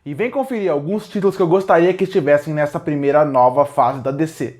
e vem conferir alguns títulos que eu gostaria que estivessem nessa primeira nova fase da DC.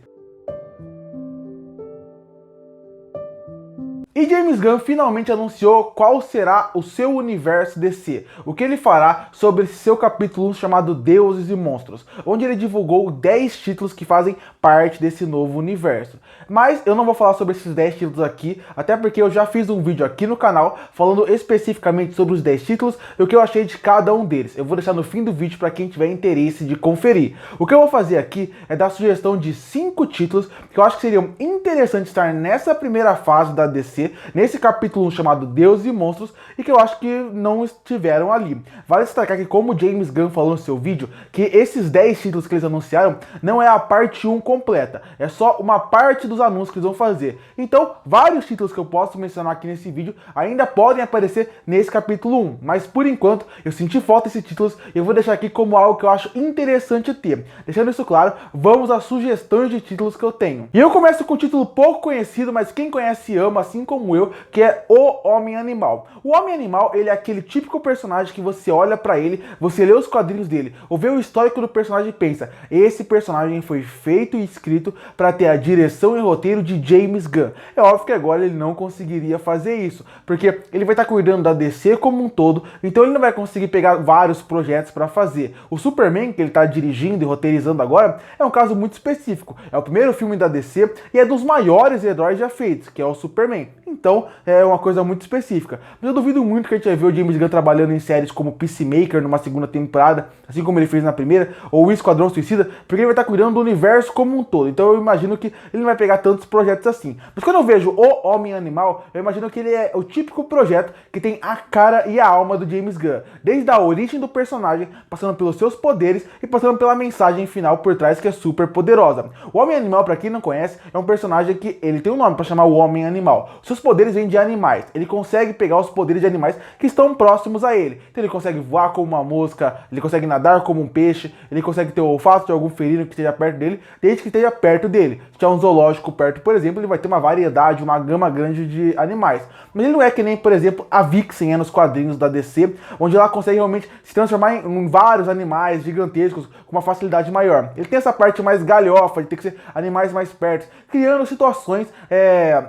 E James Gunn finalmente anunciou qual será o seu universo DC, o que ele fará sobre seu capítulo 1 chamado Deuses e Monstros, onde ele divulgou 10 títulos que fazem parte desse novo universo. Mas eu não vou falar sobre esses 10 títulos aqui, até porque eu já fiz um vídeo aqui no canal falando especificamente sobre os 10 títulos e o que eu achei de cada um deles. Eu vou deixar no fim do vídeo para quem tiver interesse de conferir. O que eu vou fazer aqui é dar sugestão de 5 títulos que eu acho que seriam interessantes estar nessa primeira fase da DC, nesse capítulo 1 chamado Deuses e Monstros, e que eu acho que não estiveram ali. Vale destacar que, como o James Gunn falou no seu vídeo, que esses 10 títulos que eles anunciaram não é a parte 1 completa, é só uma parte dos anúncios que eles vão fazer. Então, vários títulos que eu posso mencionar aqui nesse vídeo ainda podem aparecer nesse capítulo 1, mas por enquanto eu senti falta desses títulos e eu vou deixar aqui como algo que eu acho interessante ter. Deixando isso claro, vamos às sugestões de títulos que eu tenho. E eu começo com um título pouco conhecido, mas quem conhece ama, assim como eu, que é o Homem-Animal. O Homem-Animal, ele é aquele típico personagem que você olha pra ele, você lê os quadrinhos dele, ou vê o histórico do personagem e pensa, esse personagem foi feito e escrito para ter a direção e roteiro de James Gunn. É óbvio que agora ele não conseguiria fazer isso, porque ele vai estar cuidando da DC como um todo, então ele não vai conseguir pegar vários projetos para fazer. O Superman, que ele está dirigindo e roteirizando agora, é um caso muito específico. É o primeiro filme da DC e é dos maiores heróis já feitos, que é o Superman. Então, é uma coisa muito específica. Mas eu duvido muito que a gente vai ver o James Gunn trabalhando em séries como Peacemaker numa segunda temporada, assim como ele fez na primeira, ou o Esquadrão Suicida, porque ele vai estar cuidando do universo como um todo. Então eu imagino que ele não vai pegar tantos projetos assim. Mas quando eu vejo o Homem-Animal, eu imagino que ele é o típico projeto que tem a cara e a alma do James Gunn. Desde a origem do personagem, passando pelos seus poderes e passando pela mensagem final por trás, que é super poderosa. O Homem-Animal, pra quem não conhece, é um personagem que ele tem um nome pra chamar o Homem-Animal. Seus poderes vêm de animais. Ele consegue pegar os poderes de animais que estão próximos a ele. Então ele consegue voar como uma mosca, ele consegue nadar como um peixe, ele consegue ter o olfato de algum felino que esteja perto dele, desde que esteja perto dele. Se tiver um zoológico perto, por exemplo, ele vai ter uma variedade, uma gama grande de animais. Mas ele não é que nem, por exemplo, a Vixen é nos quadrinhos da DC, onde ela consegue realmente se transformar em vários animais gigantescos com uma facilidade maior. Ele tem essa parte mais galhofa, de ter que ser animais mais perto, criando situações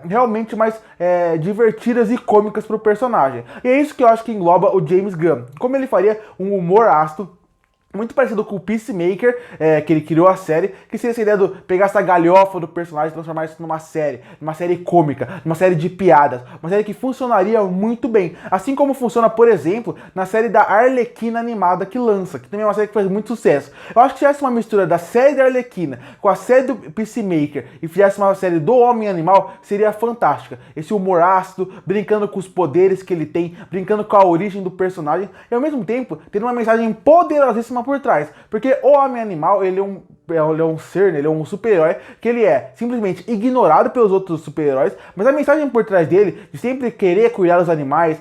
realmente mais divertidas e cômicas para o personagem. E é isso que eu acho que engloba o James Gunn. Como ele faria um humor ácido, muito parecido com o Peacemaker, que ele criou a série, que seria essa ideia de pegar essa galhofa do personagem e transformar isso numa série cômica, numa série de piadas, uma série que funcionaria muito bem. Assim como funciona, por exemplo, na série da Arlequina animada que lança, que também é uma série que faz muito sucesso. Eu acho que se tivesse uma mistura da série da Arlequina com a série do Peacemaker e fizesse uma série do Homem-Animal, seria fantástica. Esse humor ácido, brincando com os poderes que ele tem, brincando com a origem do personagem e ao mesmo tempo tendo uma mensagem poderosíssima por trás, porque o Homem-Animal, ele é um ser, né? Ele é um super-herói que ele é simplesmente ignorado pelos outros super-heróis, mas a mensagem por trás dele, de sempre querer cuidar dos animais,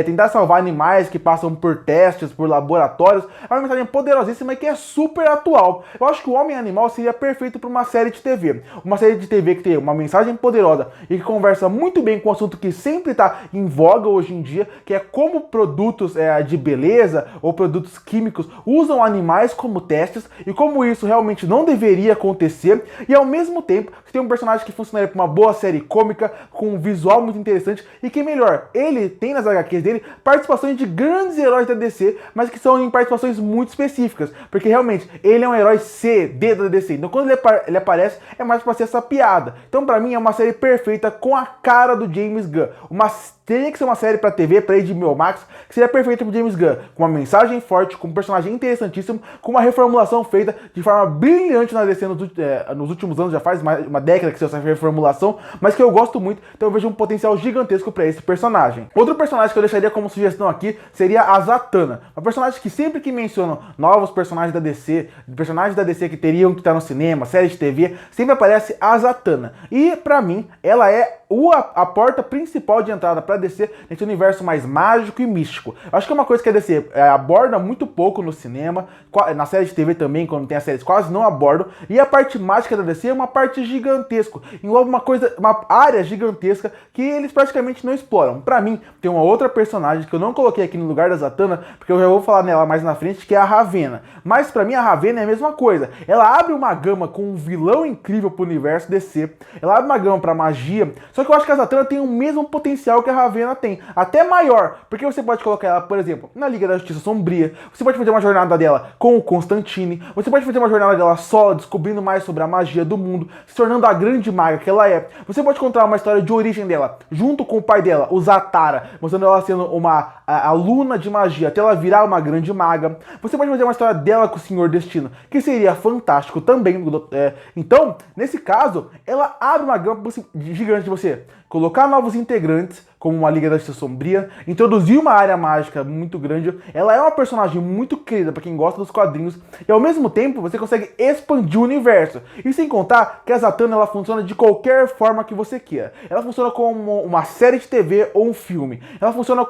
tentar salvar animais que passam por testes, por laboratórios, é uma mensagem poderosíssima e que é super atual. Eu acho que o Homem-Animal seria perfeito para uma série de TV. Uma série de TV que tem uma mensagem poderosa e que conversa muito bem com um assunto que sempre está em voga hoje em dia, que é como produtos de beleza ou produtos químicos usam animais como testes e como isso realmente não deveria acontecer, e ao mesmo tempo você tem um personagem que funcionaria para uma boa série cômica, com um visual muito interessante, e que melhor, ele tem nas HQs dele participações de grandes heróis da DC, mas que são em participações muito específicas, porque realmente ele é um herói CD da DC, então quando ele aparece é mais para ser essa piada. Então para mim é uma série perfeita com a cara do James Gunn, teria que ser uma série para TV, para HBO Max, que seria perfeita para James Gunn, com uma mensagem forte, com um personagem interessantíssimo, com uma reformulação feita de forma brilhante na DC nos últimos anos, já faz uma década que saiu essa reformulação, mas que eu gosto muito, então eu vejo um potencial gigantesco para esse personagem. Outro personagem que eu deixaria como sugestão aqui seria a Zatanna, uma personagem que sempre que mencionam novos personagens da DC que teriam que estar no cinema, série de TV, sempre aparece a Zatanna. E para mim, ela é a porta principal de entrada para DC nesse universo mais mágico e místico. Eu acho que é uma coisa que a DC aborda muito pouco no cinema, na série de TV também, quando tem as séries, quase não abordam, e a parte mágica da DC é uma parte gigantesca, envolve uma área gigantesca que eles praticamente não exploram. Para mim, tem uma outra personagem que eu não coloquei aqui no lugar da Zatanna, porque eu já vou falar nela mais na frente, que é a Ravena. Mas para mim a Ravena é a mesma coisa. Ela abre uma gama com um vilão incrível pro universo DC, ela abre uma gama pra magia, só que eu acho que a Zatanna tem o mesmo potencial que a Ravena tem, até maior, porque você pode colocar ela, por exemplo, na Liga da Justiça Sombria, você pode fazer uma jornada dela com o Constantine, você pode fazer uma jornada dela só, descobrindo mais sobre a magia do mundo, se tornando a grande maga que ela é. Você pode contar uma história de origem dela, junto com o pai dela, o Zatara, mostrando ela sendo uma aluna de magia, até ela virar uma grande maga. Você pode fazer uma história dela com o Senhor Destino, que seria fantástico também. Então, nesse caso, ela abre uma gama gigante de você colocar novos integrantes, como uma Liga da Justiça Sombria, introduzir uma área mágica muito grande. Ela é uma personagem muito querida para quem gosta dos quadrinhos, e ao mesmo tempo você consegue expandir o universo. E sem contar que a Zatanna ela funciona de qualquer forma que você queira. Ela funciona como uma série de TV ou um filme. Ela funciona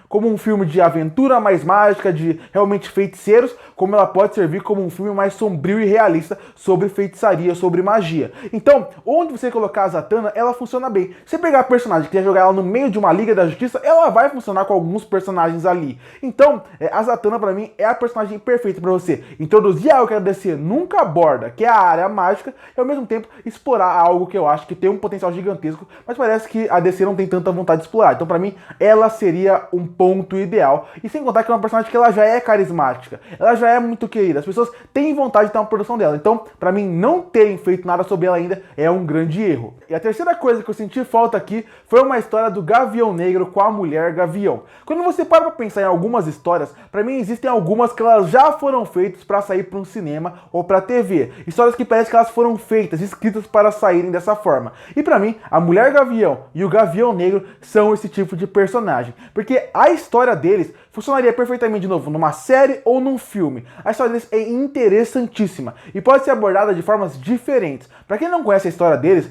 como um filme de aventura mais mágica, de realmente feiticeiros, como ela pode servir como um filme mais sombrio e realista sobre feitiçaria, sobre magia. Então, onde você colocar a Zatanna, ela funciona bem. Se você pegar a personagem e quiser jogar ela no meio de uma Liga da Justiça, ela vai funcionar com alguns personagens ali. Então, a Zatanna pra mim é a personagem perfeita pra você introduzir algo que a DC nunca aborda, que é a área mágica, e ao mesmo tempo explorar algo que eu acho que tem um potencial gigantesco, mas parece que a DC não tem tanta vontade de explorar. Então pra mim, ela seria um ponto ideal. E sem contar que é uma personagem que ela já é carismática, ela já é muito querida, as pessoas têm vontade de ter uma produção dela. Então, pra mim, não terem feito nada sobre ela ainda é um grande erro. E a terceira coisa que eu senti falta aqui foi uma história do Gavião Negro com a Mulher Gavião. Quando você para pra pensar em algumas histórias, pra mim existem algumas que elas já foram feitas pra sair pra um cinema ou pra TV. Histórias que parece que elas foram feitas, escritas para saírem dessa forma. E pra mim, a Mulher Gavião e o Gavião Negro são esse tipo de personagem. Porque a história deles funcionaria perfeitamente, de novo, numa série ou num filme. A história deles é interessantíssima e pode ser abordada de formas diferentes. Pra quem não conhece a história deles,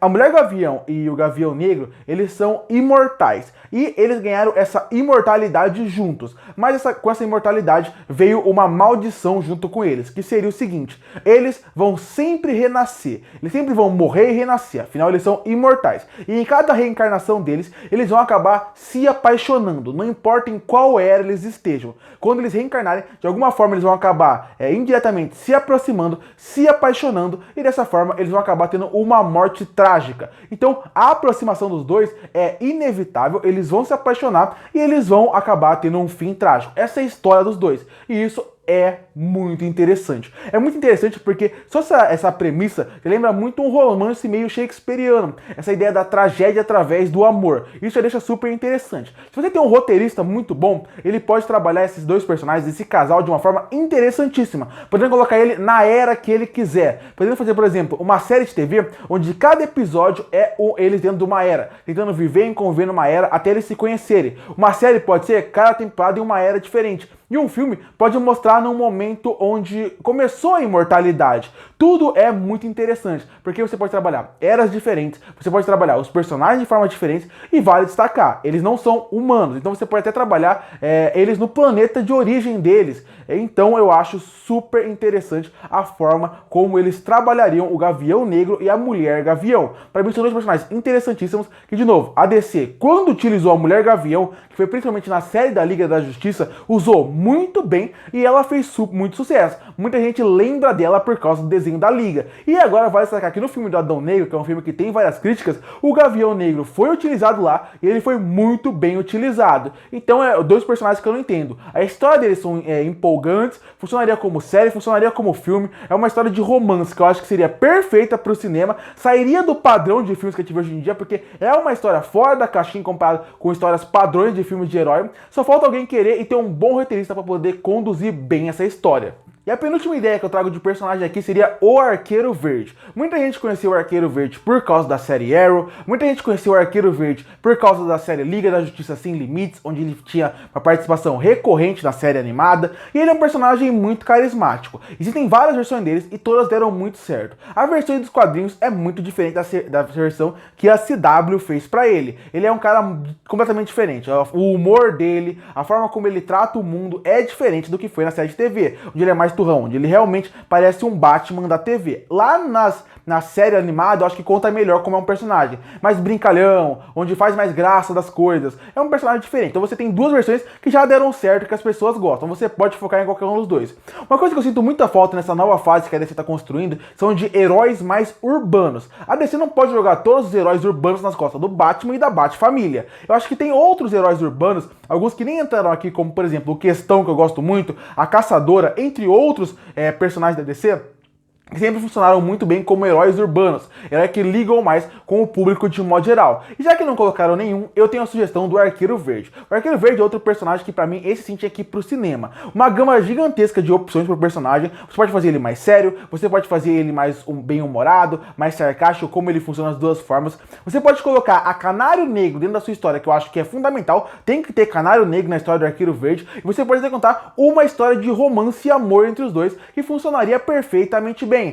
a Mulher Gavião e o Gavião Negro, eles são imortais. E eles ganharam essa imortalidade juntos. Mas com essa imortalidade veio uma maldição junto com eles, que seria o seguinte: eles vão sempre renascer. Eles sempre vão morrer e renascer, afinal eles são imortais. E em cada reencarnação deles, eles vão acabar se apaixonando, não importa em qual era eles estejam. Quando eles reencarnarem, de alguma forma eles vão acabar indiretamente se aproximando, se apaixonando, e dessa forma eles vão acabar tendo uma morte trágica. Então a aproximação dos dois é inevitável, eles vão se apaixonar e eles vão acabar tendo um fim trágico. Essa é a história dos dois. E isso é muito interessante. É muito interessante porque só essa premissa lembra muito um romance meio shakespeariano. Essa ideia da tragédia através do amor. Isso já deixa super interessante. Se você tem um roteirista muito bom, ele pode trabalhar esses dois personagens, esse casal, de uma forma interessantíssima. Podendo colocar ele na era que ele quiser. Podendo fazer, por exemplo, uma série de TV onde cada episódio é eles dentro de uma era, tentando viver e conviver numa era até eles se conhecerem. Uma série pode ser cada temporada em uma era diferente. E um filme pode mostrar num momento onde começou a imortalidade. Tudo é muito interessante, porque você pode trabalhar eras diferentes, você pode trabalhar os personagens de forma diferente, e vale destacar, eles não são humanos, então você pode até trabalhar eles no planeta de origem deles. Então eu acho super interessante a forma como eles trabalhariam o Gavião Negro e a Mulher Gavião. Para mim são dois personagens interessantíssimos que, de novo, a DC, quando utilizou a Mulher Gavião, que foi principalmente na série da Liga da Justiça, usou muito bem e ela fez muito sucesso. Muita gente lembra dela por causa do desenho da Liga. E agora vale destacar que no filme do Adão Negro, que é um filme que tem várias críticas, o Gavião Negro foi utilizado lá e ele foi muito bem utilizado. Então dois personagens que eu não entendo. A história deles são empolgantes, funcionaria como série, funcionaria como filme. É uma história de romance que eu acho que seria perfeita para o cinema, sairia do padrão de filmes que a gente vê hoje em dia, porque é uma história fora da caixinha comparado com histórias padrões de filmes de herói. Só falta alguém querer e ter um bom roteirista para poder conduzir bem essa história. E a penúltima ideia que eu trago de personagem aqui seria o Arqueiro Verde. Muita gente conheceu o Arqueiro Verde por causa da série Arrow, muita gente conheceu o Arqueiro Verde por causa da série Liga da Justiça Sem Limites, onde ele tinha uma participação recorrente na série animada, e ele é um personagem muito carismático. Existem várias versões deles e todas deram muito certo. A versão dos quadrinhos é muito diferente da versão que a CW fez pra ele. Ele é um cara completamente diferente. O humor dele, a forma como ele trata o mundo é diferente do que foi na série de TV, onde ele é mais turrão, onde ele realmente parece um Batman da TV. Lá na série animada, eu acho que conta melhor como é um personagem. Mais brincalhão, onde faz mais graça das coisas. É um personagem diferente. Então você tem duas versões que já deram certo, que as pessoas gostam. Você pode focar em qualquer um dos dois. Uma coisa que eu sinto muita falta nessa nova fase que a DC está construindo são de heróis mais urbanos. A DC não pode jogar todos os heróis urbanos nas costas do Batman e da Bat-família. Eu acho que tem outros heróis urbanos, alguns que nem entraram aqui, como por exemplo o Questão, que eu gosto muito, a Caçadora, entre outros personagens da DC, que sempre funcionaram muito bem como heróis urbanos, heróis que ligam mais com o público de modo geral. E já que não colocaram nenhum, eu tenho a sugestão do Arqueiro Verde. O Arqueiro Verde é outro personagem que pra mim, esse sim tinha que ir pro cinema. Uma gama gigantesca de opções pro personagem. Você pode fazer ele mais sério, você pode fazer ele mais bem-humorado, mais sarcástico, como ele funciona das duas formas. Você pode colocar a Canário Negro dentro da sua história, que eu acho que é fundamental. Tem que ter Canário Negro na história do Arqueiro Verde. E você pode contar uma história de romance e amor entre os dois, que funcionaria perfeitamente bem.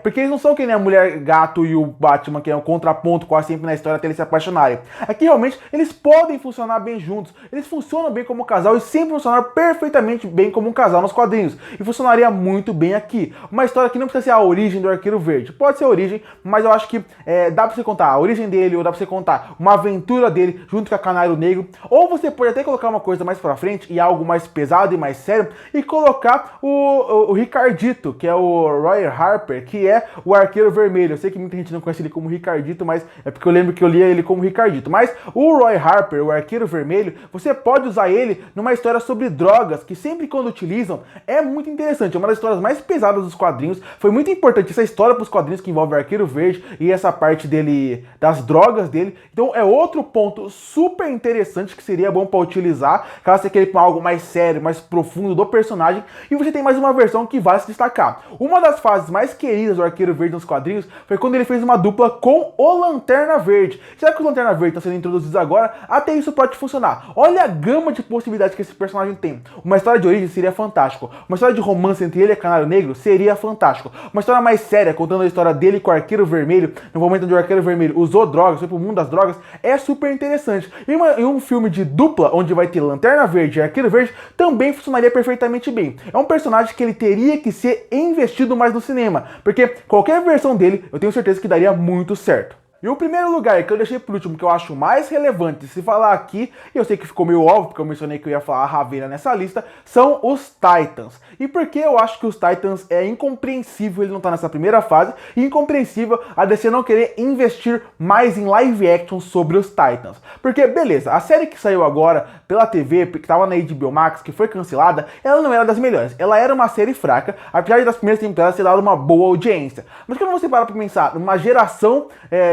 Porque eles não são que nem a Mulher Gato e o Batman, que é um contraponto quase sempre na história até eles se apaixonarem. Aqui realmente eles podem funcionar bem juntos, eles funcionam bem como casal e sempre funcionaram perfeitamente bem como um casal nos quadrinhos. E funcionaria muito bem aqui. Uma história que não precisa ser a origem do Arqueiro Verde. Pode ser a origem, mas eu acho que dá pra você contar a origem dele, ou dá pra você contar uma aventura dele junto com a Canário Negro. Ou você pode até colocar uma coisa mais pra frente e algo mais pesado e mais sério e colocar o Ricardito, que é o Roy Harper, que é o Arqueiro Vermelho. Eu sei que muita gente não conhece ele como Ricardito, mas é porque eu lembro que eu lia ele como Ricardito. Mas o Roy Harper, o Arqueiro Vermelho, você pode usar ele numa história sobre drogas, que sempre quando utilizam é muito interessante. É uma das histórias mais pesadas dos quadrinhos. Foi muito importante essa história para os quadrinhos que envolve o Arqueiro Verde e essa parte dele, das drogas dele. Então é outro ponto super interessante que seria bom para utilizar, caso você queira algo mais sério, mais profundo do personagem. E você tem mais uma versão que vai se destacar. Uma das fases mais queridas do Arqueiro Verde nos quadrinhos foi quando ele fez uma dupla com o Lanterna Verde. Já que o Lanterna Verde está sendo introduzido agora, até isso pode funcionar. Olha a gama de possibilidades que esse personagem tem. Uma história de origem seria fantástico. Uma história de romance entre ele e Canário Negro seria fantástico. Uma história mais séria, contando a história dele com o Arqueiro Vermelho, no momento onde o Arqueiro Vermelho usou drogas, foi pro mundo das drogas, é super interessante. E um filme de dupla, onde vai ter Lanterna Verde e Arqueiro Verde, também funcionaria perfeitamente bem. É um personagem que ele teria que ser investido mais no cinema, porque qualquer versão dele, eu tenho certeza que daria muito certo. E o primeiro lugar que eu deixei por último, que eu acho mais relevante se falar aqui, e eu sei que ficou meio óbvio, porque eu mencionei que eu ia falar a Ravena nessa lista, são os Titans. E por que eu acho que os Titans é incompreensível ele não tá nessa primeira fase, e incompreensível a DC não querer investir mais em live action sobre os Titans. Porque, beleza, a série que saiu agora pela TV, que tava na HBO Max, que foi cancelada, ela não era das melhores. Ela era uma série fraca, apesar das primeiras temporadas ter dado uma boa audiência. Mas quando você para pra pensar numa geração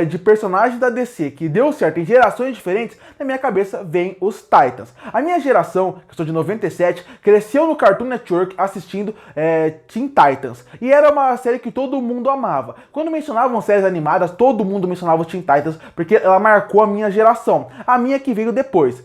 de personagens da DC que deu certo em gerações diferentes, na minha cabeça vem os Titans. A minha geração, que eu sou de 97, cresceu no Cartoon Network assistindo Teen Titans. E era uma série que todo mundo amava. Quando mencionavam séries animadas, todo mundo mencionava os Teen Titans, porque ela marcou a minha geração. A minha que veio depois.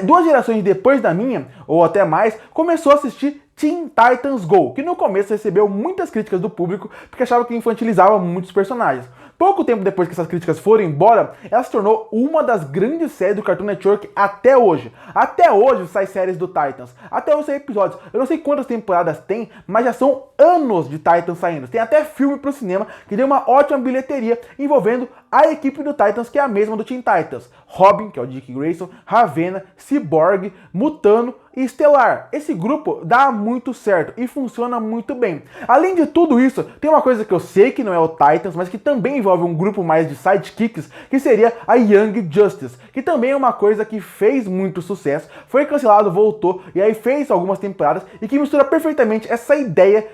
Duas gerações depois da minha, ou até mais, começou a assistir Teen Titans Go, que no começo recebeu muitas críticas do público, porque achava que infantilizava muitos personagens. Pouco tempo depois que essas críticas foram embora, ela se tornou uma das grandes séries do Cartoon Network até hoje. Até hoje sai séries do Titans. Até hoje sai episódios. Eu não sei quantas temporadas tem, mas já são anos de Titans saindo. Tem até filme pro cinema que deu uma ótima bilheteria envolvendo a equipe do Titans, que é a mesma do Teen Titans. Robin, que é o Dick Grayson, Ravena, Cyborg, Mutano e Estelar. Esse grupo dá muito certo e funciona muito bem. Além de tudo isso, tem uma coisa que eu sei que não é o Titans, mas que também envolve um grupo mais de sidekicks, que seria a Young Justice, que também é uma coisa que fez muito sucesso, foi cancelado, voltou, e aí fez algumas temporadas, e que mistura perfeitamente essa ideia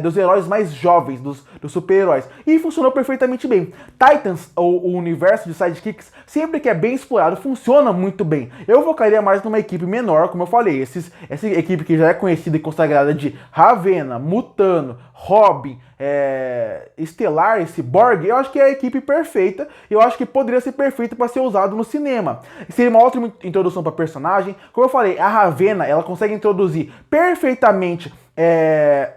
dos heróis mais jovens, dos super-heróis, e funcionou perfeitamente bem. Titans, ou o universo de sidekicks, sempre que é bem explorado, funciona muito bem. Eu focaria mais numa equipe menor, como eu falei, falei, essa equipe que já é conhecida e consagrada de Ravena, Mutano, Robin, Estelar, Cyborg, eu acho que é a equipe perfeita, eu acho que poderia ser perfeita para ser usado no cinema. Seria uma ótima introdução para personagem. Como eu falei, a Ravena, ela consegue introduzir perfeitamente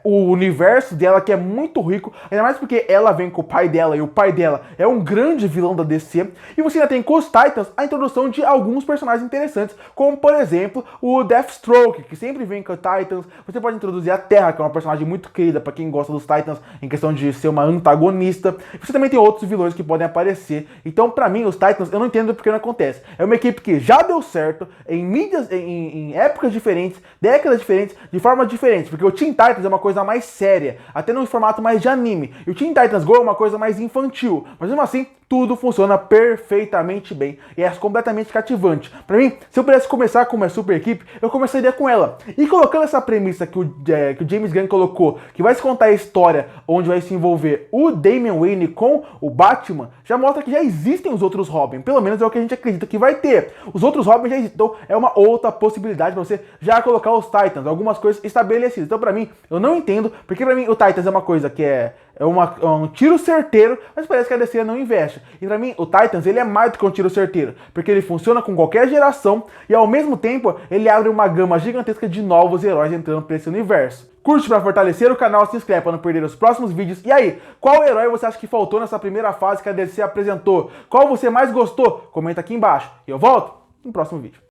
o universo dela, que é muito rico, ainda mais porque ela vem com o pai dela, e o pai dela é um grande vilão da DC, e você ainda tem com os Titans a introdução de alguns personagens interessantes, como por exemplo o Deathstroke, que sempre vem com os Titans. Você pode introduzir a Terra, que é uma personagem muito querida para quem gosta dos Titans, em questão de ser uma antagonista. Você também tem outros vilões que podem aparecer. Então, pra mim, os Titans, eu não entendo porque não acontece. É uma equipe que já deu certo em mídias, em épocas diferentes, décadas diferentes, de formas diferentes, porque o Teen Titans é uma coisa mais séria, até num formato mais de anime. E o Teen Titans Go é uma coisa mais infantil. Mas mesmo assim, tudo funciona perfeitamente bem e é completamente cativante. Pra mim, se eu pudesse começar com uma super equipe, eu começaria com ela. E colocando essa premissa que o James Gunn colocou, que vai se contar a história onde vai se envolver o Damian Wayne com o Batman, já mostra que já existem os outros Robin. Pelo menos é o que a gente acredita que vai ter. Os outros Robin já existem. Então é uma outra possibilidade pra você já colocar os Titans, algumas coisas estabelecidas. Então pra mim, eu não entendo, porque pra mim o Titans é uma coisa que é um tiro certeiro, mas parece que a DC não investe. E pra mim, o Titans, ele é mais do que um tiro certeiro, porque ele funciona com qualquer geração e ao mesmo tempo, ele abre uma gama gigantesca de novos heróis entrando pra esse universo. Curte pra fortalecer o canal, se inscreve pra não perder os próximos vídeos. E aí, qual herói você acha que faltou nessa primeira fase que a DC apresentou? Qual você mais gostou? Comenta aqui embaixo. E eu volto no próximo vídeo.